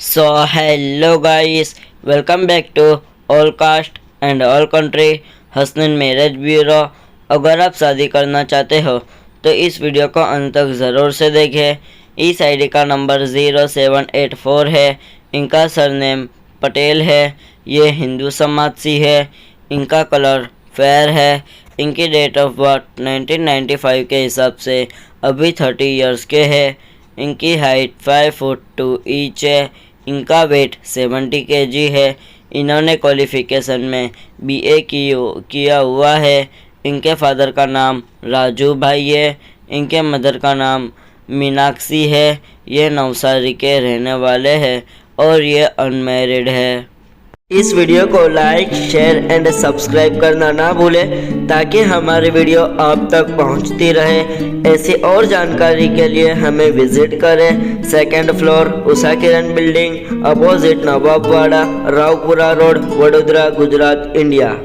So hello guys, welcome back to All Caste and All Country Hasnain marriage bureau. अगर आप शादी करना चाहते हो तो इस वीडियो को अंत तक ज़रूर से देखें। इस आईडी का नंबर 0784 है। इनका सरनेम पटेल है। ये हिंदू समाज से है। इनका कलर फेयर है। इनकी डेट ऑफ बर्थ 1995 के हिसाब से अभी 30 इयर्स के है। इनकी हाइट 5 फुट 2 इंच है। इनका वेट 70 kg है। इन्होंने क्वालिफ़िकेशन में BA किया हुआ है। इनके फादर का नाम राजू भाई है। इनके मदर का नाम मीनाक्षी है। ये नवसारी के रहने वाले हैं और ये अनमैरिड है। इस वीडियो को लाइक शेयर एंड सब्सक्राइब करना ना भूलें ताकि हमारी वीडियो आप तक पहुंचती रहे। ऐसी और जानकारी के लिए हमें विजिट करें। Second floor Usha Kiran building, opposite Nawabwada, Raopura road, Vadodara, Gujarat, India.